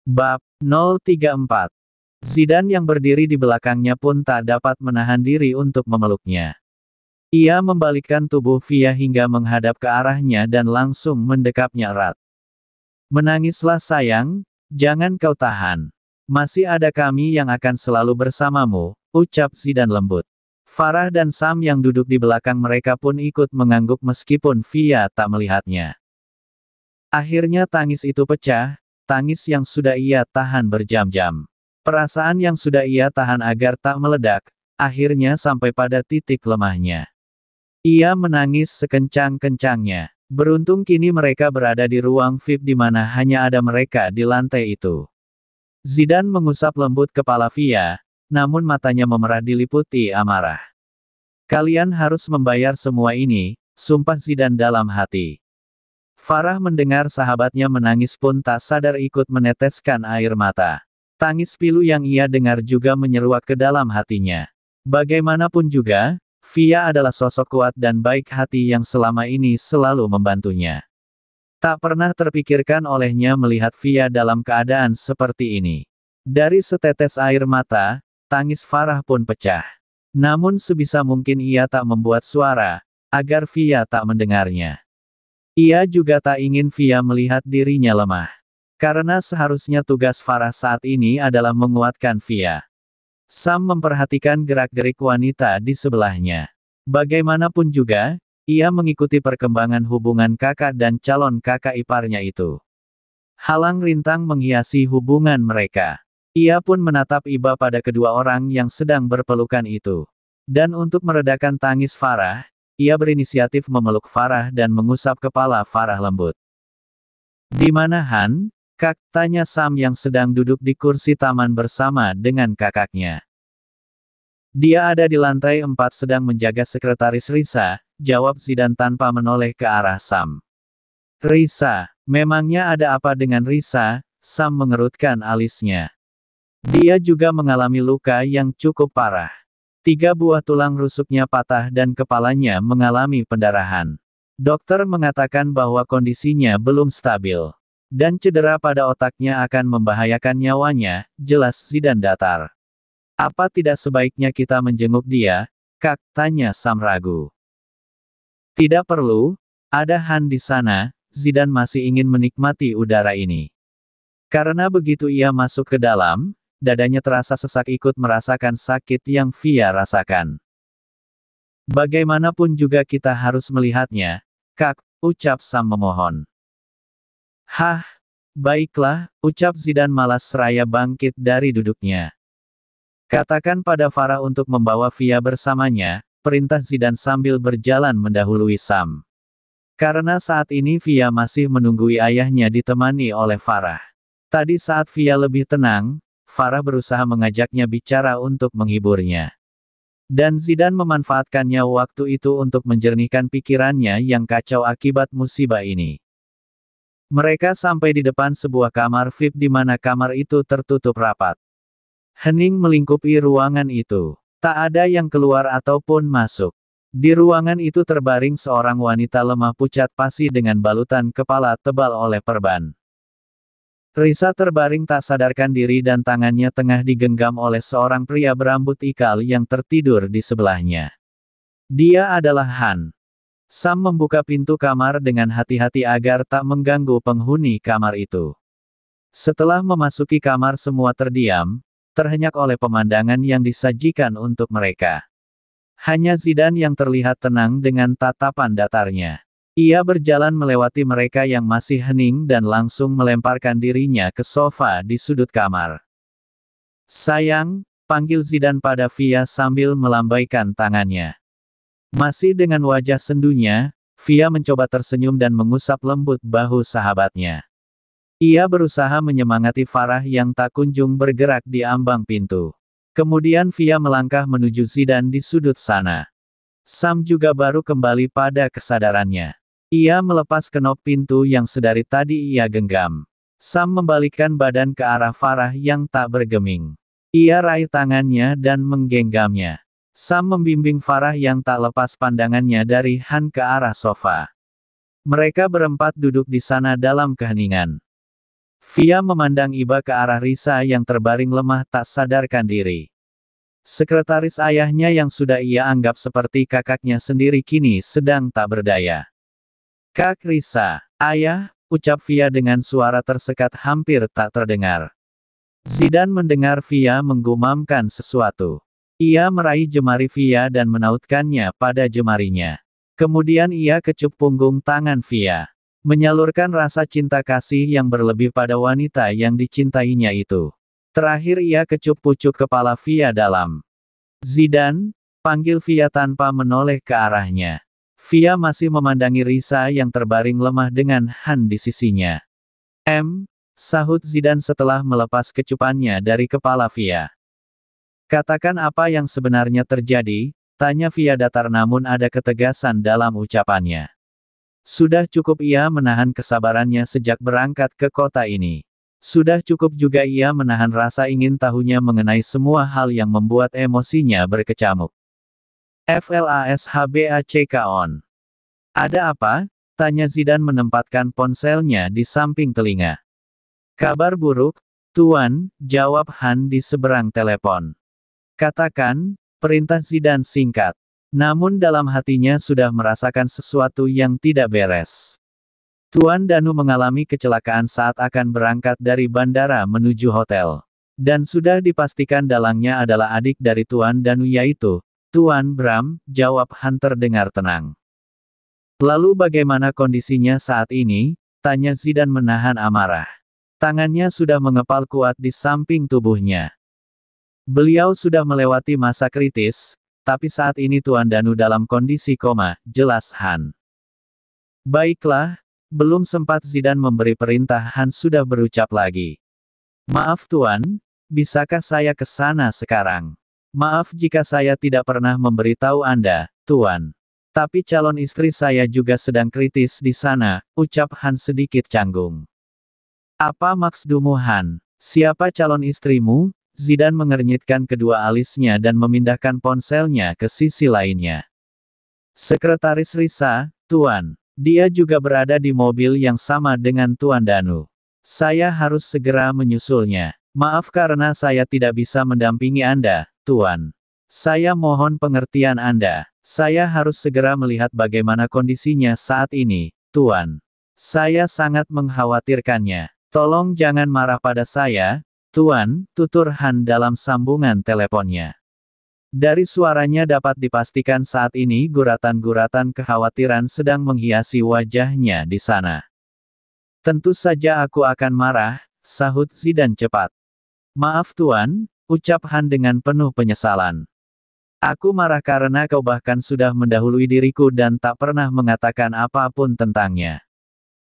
Bab 034. Zidane yang berdiri di belakangnya pun tak dapat menahan diri untuk memeluknya. Ia membalikkan tubuh Via hingga menghadap ke arahnya dan langsung mendekapnya erat. "Menangislah sayang, jangan kau tahan. Masih ada kami yang akan selalu bersamamu," ucap Zidane lembut. Farah dan Sam yang duduk di belakang mereka pun ikut mengangguk meskipun Via tak melihatnya. Akhirnya tangis itu pecah. Tangis yang sudah ia tahan berjam-jam. Perasaan yang sudah ia tahan agar tak meledak, akhirnya sampai pada titik lemahnya. Ia menangis sekencang-kencangnya. Beruntung kini mereka berada di ruang VIP di mana hanya ada mereka di lantai itu. Zidane mengusap lembut kepala Via, namun matanya memerah diliputi amarah. "Kalian harus membayar semua ini," sumpah Zidane dalam hati. Farah mendengar sahabatnya menangis pun tak sadar ikut meneteskan air mata. Tangis pilu yang ia dengar juga menyeruak ke dalam hatinya. Bagaimanapun juga, Via adalah sosok kuat dan baik hati yang selama ini selalu membantunya. Tak pernah terpikirkan olehnya melihat Via dalam keadaan seperti ini. Dari setetes air mata, tangis Farah pun pecah. Namun sebisa mungkin ia tak membuat suara, agar Via tak mendengarnya. Ia juga tak ingin Via melihat dirinya lemah. Karena seharusnya tugas Farah saat ini adalah menguatkan Via. Sam memperhatikan gerak-gerik wanita di sebelahnya. Bagaimanapun juga, ia mengikuti perkembangan hubungan kakak dan calon kakak iparnya itu. Halang rintang menghiasi hubungan mereka. Ia pun menatap iba pada kedua orang yang sedang berpelukan itu. Dan untuk meredakan tangis Farah, ia berinisiatif memeluk Farah dan mengusap kepala Farah lembut. "Di mana Han, Kak?" tanya Sam yang sedang duduk di kursi taman bersama dengan kakaknya. "Dia ada di lantai 4 sedang menjaga sekretaris Risa," jawab Zidane tanpa menoleh ke arah Sam. "Risa? Memangnya ada apa dengan Risa?" Sam mengerutkan alisnya. "Dia juga mengalami luka yang cukup parah. 3 buah tulang rusuknya patah dan kepalanya mengalami pendarahan. Dokter mengatakan bahwa kondisinya belum stabil. Dan cedera pada otaknya akan membahayakan nyawanya," jelas Zidane datar. "Apa tidak sebaiknya kita menjenguk dia, Kak?" tanya Sam ragu. "Tidak perlu, ada Han di sana." Zidane masih ingin menikmati udara ini. Karena begitu ia masuk ke dalam, dadanya terasa sesak ikut merasakan sakit yang Via rasakan. "Bagaimanapun juga kita harus melihatnya, Kak," ucap Sam memohon. "Hah, baiklah," ucap Zidane malas seraya bangkit dari duduknya. "Katakan pada Farah untuk membawa Via bersamanya," perintah Zidane sambil berjalan mendahului Sam. Karena saat ini Via masih menunggui ayahnya ditemani oleh Farah. Tadi saat Via lebih tenang, Farah berusaha mengajaknya bicara untuk menghiburnya. Dan Zidane memanfaatkannya waktu itu untuk menjernihkan pikirannya yang kacau akibat musibah ini. Mereka sampai di depan sebuah kamar VIP di mana kamar itu tertutup rapat. Hening melingkupi ruangan itu. Tak ada yang keluar ataupun masuk. Di ruangan itu terbaring seorang wanita lemah pucat pasi dengan balutan kepala tebal oleh perban. Risa terbaring tak sadarkan diri dan tangannya tengah digenggam oleh seorang pria berambut ikal yang tertidur di sebelahnya. Dia adalah Han. Sam membuka pintu kamar dengan hati-hati agar tak mengganggu penghuni kamar itu. Setelah memasuki kamar semua terdiam, terhenyak oleh pemandangan yang disajikan untuk mereka. Hanya Zidane yang terlihat tenang dengan tatapan datarnya. Ia berjalan melewati mereka yang masih hening dan langsung melemparkan dirinya ke sofa di sudut kamar. "Sayang," panggil Zidane pada Via sambil melambaikan tangannya. Masih dengan wajah sendunya, Via mencoba tersenyum dan mengusap lembut bahu sahabatnya. Ia berusaha menyemangati Farah yang tak kunjung bergerak di ambang pintu. Kemudian Via melangkah menuju Zidane di sudut sana. Sam juga baru kembali pada kesadarannya. Ia melepas kenop pintu yang sedari tadi ia genggam. Sam membalikkan badan ke arah Farah yang tak bergeming. Ia raih tangannya dan menggenggamnya. Sam membimbing Farah yang tak lepas pandangannya dari Han ke arah sofa. Mereka berempat duduk di sana dalam keheningan. Via memandang iba ke arah Risa yang terbaring lemah tak sadarkan diri. Sekretaris ayahnya yang sudah ia anggap seperti kakaknya sendiri kini sedang tak berdaya. Kak Risa, ayah, ucap Via dengan suara tersekat hampir tak terdengar. Zidane mendengar Via menggumamkan sesuatu. Ia meraih jemari Via dan menautkannya pada jemarinya. Kemudian ia kecup punggung tangan Via. Menyalurkan rasa cinta kasih yang berlebih pada wanita yang dicintainya itu. Terakhir ia kecup pucuk kepala Via dalam. Zidane, panggil Via tanpa menoleh ke arahnya. Via masih memandangi Risa yang terbaring lemah dengan Han di sisinya. Sahut Zidane setelah melepas kecupannya dari kepala Via. Katakan apa yang sebenarnya terjadi, tanya Via datar namun ada ketegasan dalam ucapannya. Sudah cukup ia menahan kesabarannya sejak berangkat ke kota ini. Sudah cukup juga ia menahan rasa ingin tahunya mengenai semua hal yang membuat emosinya berkecamuk. FLASHBACK-ON. Ada apa? Tanya Zidane menempatkan ponselnya di samping telinga. Kabar buruk, Tuan, jawab Han di seberang telepon. Katakan, perintah Zidane singkat. Namun dalam hatinya sudah merasakan sesuatu yang tidak beres. Tuan Danu mengalami kecelakaan saat akan berangkat dari bandara menuju hotel. Dan sudah dipastikan dalangnya adalah adik dari Tuan Danu yaitu, Tuan Bram, jawab Han terdengar tenang. Lalu bagaimana kondisinya saat ini? Tanya Zidane menahan amarah. Tangannya sudah mengepal kuat di samping tubuhnya. Beliau sudah melewati masa kritis, tapi saat ini Tuan Danu dalam kondisi koma, jelas Han. Baiklah. Belum sempat Zidane memberi perintah Han sudah berucap lagi. Maaf Tuan, bisakah saya ke sana sekarang? Maaf jika saya tidak pernah memberitahu Anda, Tuan. Tapi calon istri saya juga sedang kritis di sana, ucap Han sedikit canggung. Apa maksudmu Han? Siapa calon istrimu? Zidane mengernyitkan kedua alisnya dan memindahkan ponselnya ke sisi lainnya. Sekretaris Risa, Tuan. Dia juga berada di mobil yang sama dengan Tuan Danu. Saya harus segera menyusulnya. Maaf karena saya tidak bisa mendampingi Anda, Tuan. Saya mohon pengertian Anda. Saya harus segera melihat bagaimana kondisinya saat ini, Tuan. Saya sangat mengkhawatirkannya. Tolong jangan marah pada saya, Tuan, tutur Han dalam sambungan teleponnya. Dari suaranya dapat dipastikan saat ini guratan-guratan kekhawatiran sedang menghiasi wajahnya di sana. Tentu saja aku akan marah, sahut Zidane cepat. Maaf Tuan, ucap Han dengan penuh penyesalan. Aku marah karena kau bahkan sudah mendahului diriku dan tak pernah mengatakan apapun tentangnya.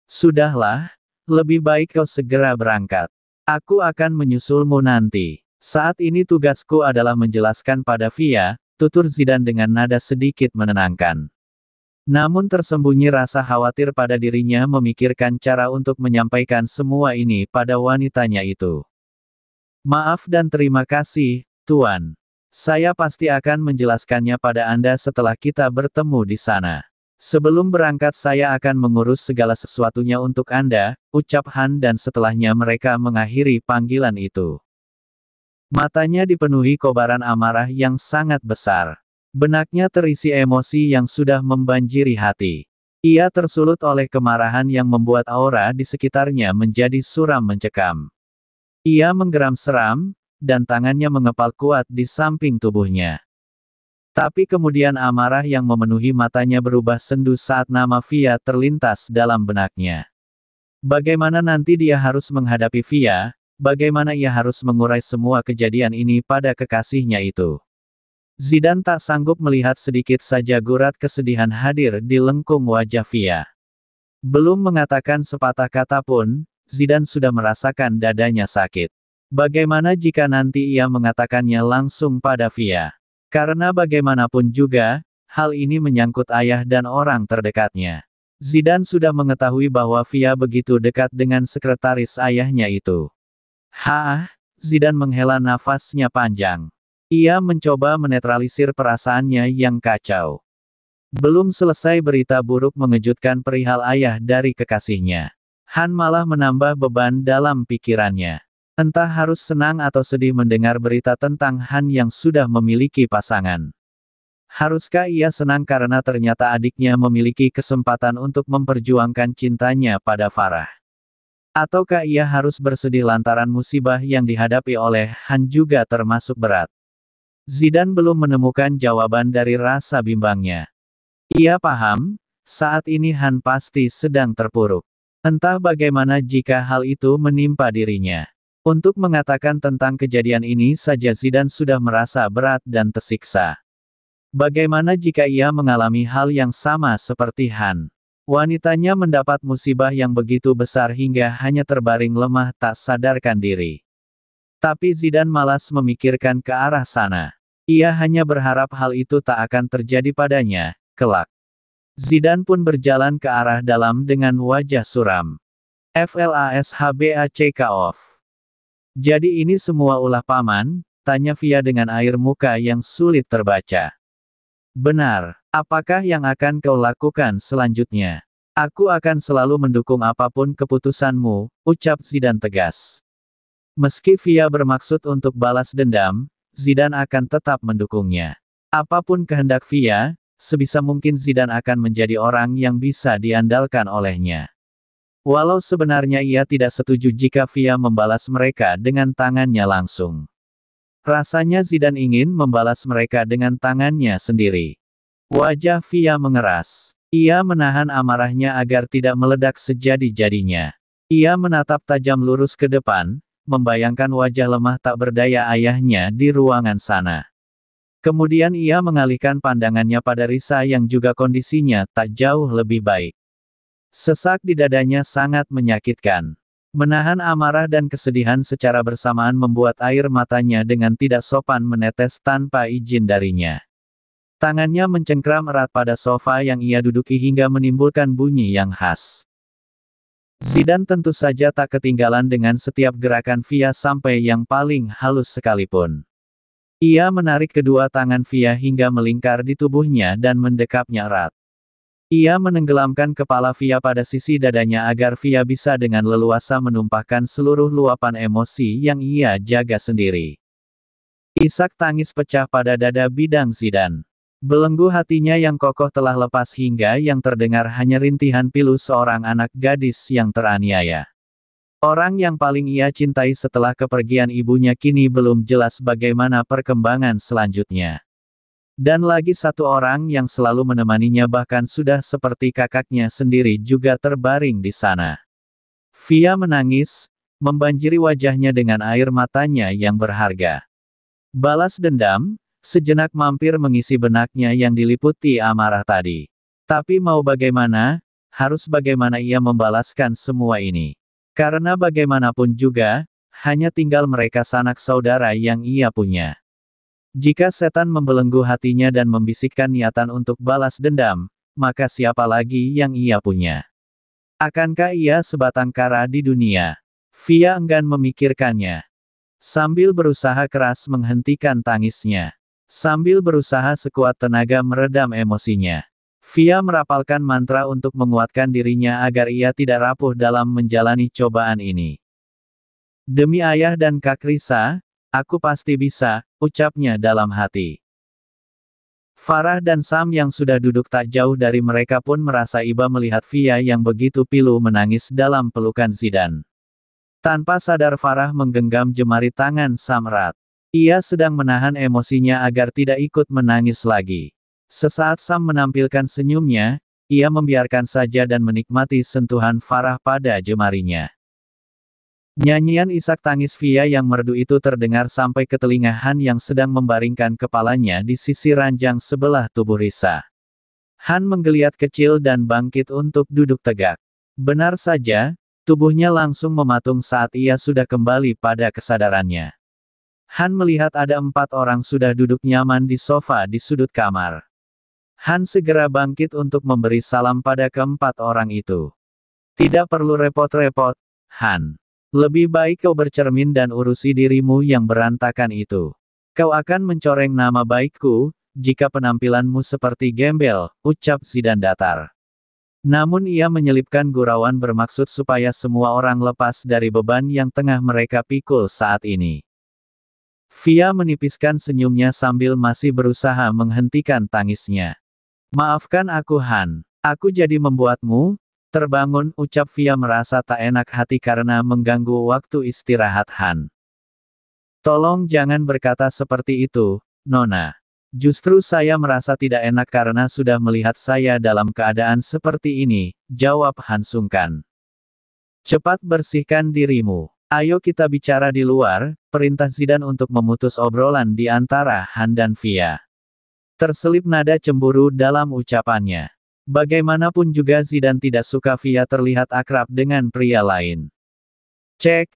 Sudahlah, lebih baik kau segera berangkat. Aku akan menyusulmu nanti. Saat ini tugasku adalah menjelaskan pada Via, tutur Zidane dengan nada sedikit menenangkan. Namun tersembunyi rasa khawatir pada dirinya memikirkan cara untuk menyampaikan semua ini pada wanitanya itu. Maaf dan terima kasih, Tuan. Saya pasti akan menjelaskannya pada Anda setelah kita bertemu di sana. Sebelum berangkat saya akan mengurus segala sesuatunya untuk Anda, ucap Han dan setelahnya mereka mengakhiri panggilan itu. Matanya dipenuhi kobaran amarah yang sangat besar. Benaknya terisi emosi yang sudah membanjiri hati. Ia tersulut oleh kemarahan yang membuat aura di sekitarnya menjadi suram mencekam. Ia menggeram seram, dan tangannya mengepal kuat di samping tubuhnya. Tapi kemudian amarah yang memenuhi matanya berubah sendu saat nama Via terlintas dalam benaknya. Bagaimana nanti dia harus menghadapi Via? Bagaimana ia harus mengurai semua kejadian ini pada kekasihnya itu? Zidane tak sanggup melihat sedikit saja gurat kesedihan hadir di lengkung wajah Via. Belum mengatakan sepatah kata pun, Zidane sudah merasakan dadanya sakit. Bagaimana jika nanti ia mengatakannya langsung pada Via? Karena bagaimanapun juga, hal ini menyangkut ayah dan orang terdekatnya. Zidane sudah mengetahui bahwa Via begitu dekat dengan sekretaris ayahnya itu. Zidane menghela nafasnya panjang. Ia mencoba menetralisir perasaannya yang kacau. Belum selesai berita buruk mengejutkan perihal ayah dari kekasihnya. Han malah menambah beban dalam pikirannya. Entah harus senang atau sedih mendengar berita tentang Han yang sudah memiliki pasangan. Haruskah ia senang karena ternyata adiknya memiliki kesempatan untuk memperjuangkan cintanya pada Farah? Ataukah ia harus bersedih lantaran musibah yang dihadapi oleh Han juga termasuk berat? Zidane belum menemukan jawaban dari rasa bimbangnya. Ia paham, saat ini Han pasti sedang terpuruk. Entah bagaimana jika hal itu menimpa dirinya. Untuk mengatakan tentang kejadian ini saja Zidane sudah merasa berat dan tersiksa. Bagaimana jika ia mengalami hal yang sama seperti Han? Wanitanya mendapat musibah yang begitu besar hingga hanya terbaring lemah tak sadarkan diri. Tapi Zidane malas memikirkan ke arah sana. Ia hanya berharap hal itu tak akan terjadi padanya, kelak. Zidane pun berjalan ke arah dalam dengan wajah suram. FLASHBACK off. Jadi ini semua ulah paman? Tanya Via dengan air muka yang sulit terbaca. Benar, apakah yang akan kau lakukan selanjutnya? Aku akan selalu mendukung apapun keputusanmu, ucap Zidane tegas. Meski Via bermaksud untuk balas dendam, Zidane akan tetap mendukungnya. Apapun kehendak Via, sebisa mungkin Zidane akan menjadi orang yang bisa diandalkan olehnya. Walau sebenarnya ia tidak setuju jika Via membalas mereka dengan tangannya langsung. Rasanya Zidane ingin membalas mereka dengan tangannya sendiri. Wajah Via mengeras. Ia menahan amarahnya agar tidak meledak sejadi-jadinya. Ia menatap tajam lurus ke depan, membayangkan wajah lemah tak berdaya ayahnya di ruangan sana. Kemudian ia mengalihkan pandangannya pada Risa yang juga kondisinya tak jauh lebih baik. Sesak di dadanya sangat menyakitkan. Menahan amarah dan kesedihan secara bersamaan membuat air matanya dengan tidak sopan menetes tanpa izin darinya. Tangannya mencengkram erat pada sofa yang ia duduki hingga menimbulkan bunyi yang khas. Zidane tentu saja tak ketinggalan dengan setiap gerakan Via sampai yang paling halus sekalipun. Ia menarik kedua tangan Via hingga melingkar di tubuhnya dan mendekapnya erat. Ia menenggelamkan kepala Via pada sisi dadanya agar Via bisa dengan leluasa menumpahkan seluruh luapan emosi yang ia jaga sendiri. Isak tangis pecah pada dada bidang Zidane. Belenggu hatinya yang kokoh telah lepas hingga yang terdengar hanya rintihan pilu seorang anak gadis yang teraniaya. Orang yang paling ia cintai setelah kepergian ibunya kini belum jelas bagaimana perkembangan selanjutnya. Dan lagi satu orang yang selalu menemaninya bahkan sudah seperti kakaknya sendiri juga terbaring di sana. Via menangis, membanjiri wajahnya dengan air matanya yang berharga. Balas dendam, sejenak mampir mengisi benaknya yang diliputi amarah tadi. Tapi mau bagaimana, harus bagaimana ia membalaskan semua ini. Karena bagaimanapun juga, hanya tinggal mereka sanak saudara yang ia punya. Jika setan membelenggu hatinya dan membisikkan niatan untuk balas dendam, maka siapa lagi yang ia punya? Akankah ia sebatang kara di dunia? Via enggan memikirkannya. Sambil berusaha keras menghentikan tangisnya. Sambil berusaha sekuat tenaga meredam emosinya. Via merapalkan mantra untuk menguatkan dirinya agar ia tidak rapuh dalam menjalani cobaan ini. Demi ayah dan Kak Risa, aku pasti bisa, ucapnya dalam hati. Farah dan Sam yang sudah duduk tak jauh dari mereka pun merasa iba melihat Via yang begitu pilu menangis dalam pelukan Zidane. Tanpa sadar Farah menggenggam jemari tangan Sam erat. Ia sedang menahan emosinya agar tidak ikut menangis lagi. Sesaat Sam menampilkan senyumnya, ia membiarkan saja dan menikmati sentuhan Farah pada jemarinya. Nyanyian isak tangis Via yang merdu itu terdengar sampai ke telinga Han yang sedang membaringkan kepalanya di sisi ranjang sebelah tubuh Risa. Han menggeliat kecil dan bangkit untuk duduk tegak. Benar saja, tubuhnya langsung mematung saat ia sudah kembali pada kesadarannya. Han melihat ada 4 orang sudah duduk nyaman di sofa di sudut kamar. Han segera bangkit untuk memberi salam pada keempat orang itu. Tidak perlu repot-repot, Han. Lebih baik kau bercermin dan urusi dirimu yang berantakan itu. Kau akan mencoreng nama baikku, jika penampilanmu seperti gembel, ucap Zidane datar. Namun ia menyelipkan gurauan bermaksud supaya semua orang lepas dari beban yang tengah mereka pikul saat ini. Fia menipiskan senyumnya sambil masih berusaha menghentikan tangisnya. Maafkan aku Han. Aku jadi membuatmu terbangun, ucap Fia merasa tak enak hati karena mengganggu waktu istirahat Han. Tolong jangan berkata seperti itu, Nona. Justru saya merasa tidak enak karena sudah melihat saya dalam keadaan seperti ini, jawab Han sungkan. Cepat bersihkan dirimu. Ayo kita bicara di luar, perintah Zidane untuk memutus obrolan di antara Han dan Fia. Terselip nada cemburu dalam ucapannya. Bagaimanapun juga Zidane tidak suka Fia terlihat akrab dengan pria lain. Cek,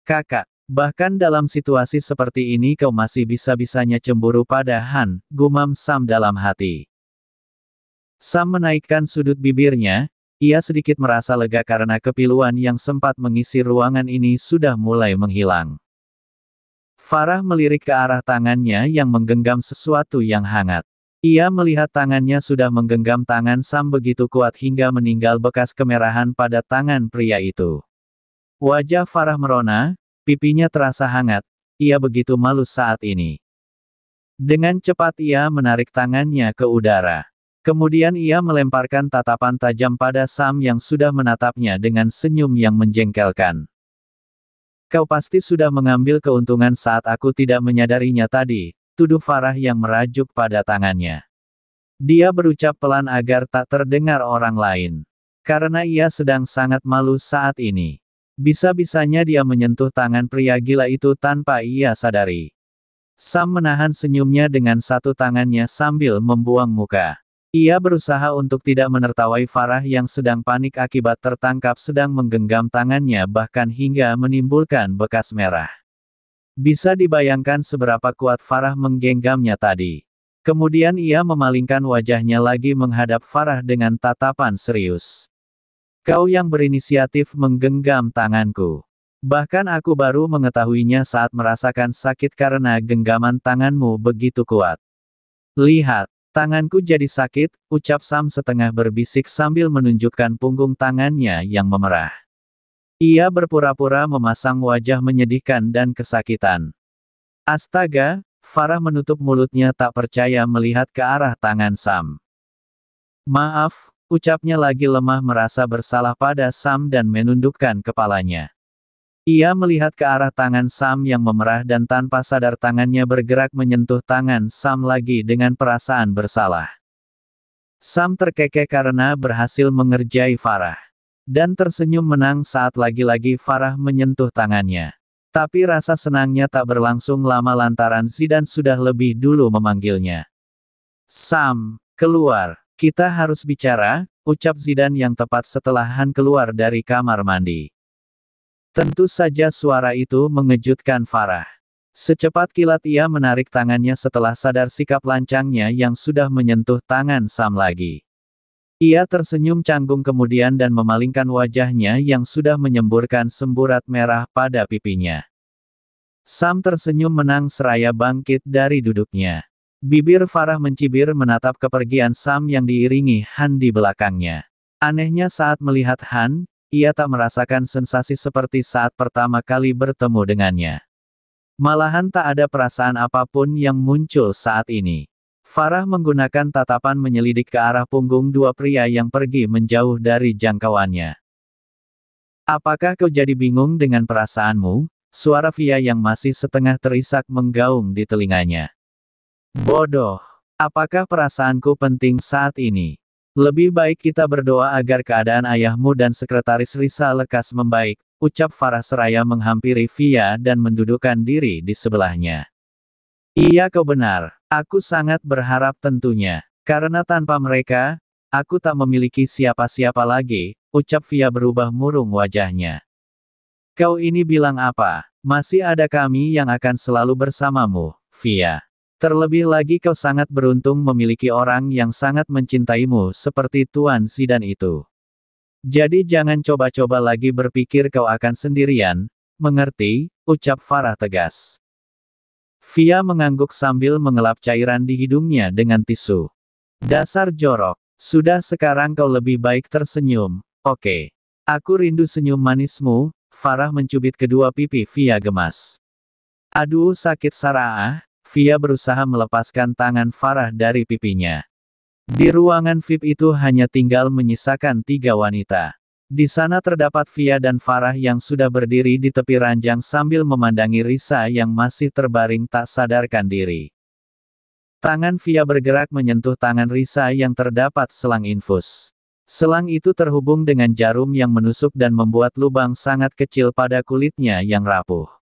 kakak. Bahkan dalam situasi seperti ini kau masih bisa-bisanya cemburu pada Han, gumam Sam dalam hati. Sam menaikkan sudut bibirnya, ia sedikit merasa lega karena kepiluan yang sempat mengisi ruangan ini sudah mulai menghilang. Farah melirik ke arah tangannya yang menggenggam sesuatu yang hangat. Ia melihat tangannya sudah menggenggam tangan Sam begitu kuat hingga meninggal bekas kemerahan pada tangan pria itu. Wajah Farah merona, pipinya terasa hangat, ia begitu malu saat ini. Dengan cepat ia menarik tangannya ke udara. Kemudian ia melemparkan tatapan tajam pada Sam yang sudah menatapnya dengan senyum yang menjengkelkan. Kau pasti sudah mengambil keuntungan saat aku tidak menyadarinya tadi, tuduh Farah yang merajuk pada tangannya. Dia berucap pelan agar tak terdengar orang lain. Karena ia sedang sangat malu saat ini. Bisa-bisanya dia menyentuh tangan pria gila itu tanpa ia sadari. Sam menahan senyumnya dengan satu tangannya sambil membuang muka. Ia berusaha untuk tidak menertawai Farah yang sedang panik akibat tertangkap sedang menggenggam tangannya bahkan hingga menimbulkan bekas merah. Bisa dibayangkan seberapa kuat Farah menggenggamnya tadi. Kemudian ia memalingkan wajahnya lagi menghadap Farah dengan tatapan serius. Kau yang berinisiatif menggenggam tanganku. Bahkan aku baru mengetahuinya saat merasakan sakit karena genggaman tanganmu begitu kuat. Lihat, tanganku jadi sakit, ucap Sam setengah berbisik sambil menunjukkan punggung tangannya yang memerah. Ia berpura-pura memasang wajah menyedihkan dan kesakitan. Astaga, Farah menutup mulutnya tak percaya melihat ke arah tangan Sam. Maaf, ucapnya lagi lemah merasa bersalah pada Sam dan menundukkan kepalanya. Ia melihat ke arah tangan Sam yang memerah dan tanpa sadar tangannya bergerak menyentuh tangan Sam lagi dengan perasaan bersalah. Sam terkekeh karena berhasil mengerjai Farah. Dan tersenyum menang saat lagi-lagi Farah menyentuh tangannya. Tapi rasa senangnya tak berlangsung lama lantaran Zidane sudah lebih dulu memanggilnya. Sam, keluar. Kita harus bicara, ucap Zidane yang tepat setelah Han keluar dari kamar mandi. Tentu saja suara itu mengejutkan Farah. Secepat kilat ia menarik tangannya setelah sadar sikap lancangnya yang sudah menyentuh tangan Sam lagi. Ia tersenyum canggung kemudian dan memalingkan wajahnya yang sudah menyemburkan semburat merah pada pipinya. Sam tersenyum menang seraya bangkit dari duduknya. Bibir Farah mencibir menatap kepergian Sam yang diiringi Han di belakangnya. Anehnya saat melihat Han, ia tak merasakan sensasi seperti saat pertama kali bertemu dengannya. Malahan tak ada perasaan apapun yang muncul saat ini. Farah menggunakan tatapan menyelidik ke arah punggung dua pria yang pergi menjauh dari jangkauannya. Apakah kau jadi bingung dengan perasaanmu? Suara Fia yang masih setengah terisak menggaung di telinganya. Bodoh. Apakah perasaanku penting saat ini? Lebih baik kita berdoa agar keadaan ayahmu dan sekretaris Risa lekas membaik, ucap Farah seraya menghampiri Fia dan mendudukkan diri di sebelahnya. Iya kau benar, aku sangat berharap tentunya. Karena tanpa mereka, aku tak memiliki siapa-siapa lagi, ucap Fia berubah murung wajahnya. Kau ini bilang apa? Masih ada kami yang akan selalu bersamamu, Fia. Terlebih lagi kau sangat beruntung memiliki orang yang sangat mencintaimu seperti Tuan Zidane itu. Jadi jangan coba-coba lagi berpikir kau akan sendirian, mengerti, ucap Farah tegas. Fia mengangguk sambil mengelap cairan di hidungnya dengan tisu. Dasar jorok. Sudah, sekarang kau lebih baik tersenyum, oke. Aku rindu senyum manismu. Farah mencubit kedua pipi Via gemas. Aduh, sakit Sarah. Via berusaha melepaskan tangan Farah dari pipinya. Di ruangan VIP itu hanya tinggal menyisakan 3 wanita. Di sana terdapat Via dan Farah yang sudah berdiri di tepi ranjang sambil memandangi Risa yang masih terbaring tak sadarkan diri. Tangan Via bergerak menyentuh tangan Risa yang terdapat selang infus. Selang itu terhubung dengan jarum yang menusuk dan membuat lubang sangat kecil pada kulitnya yang rapuh.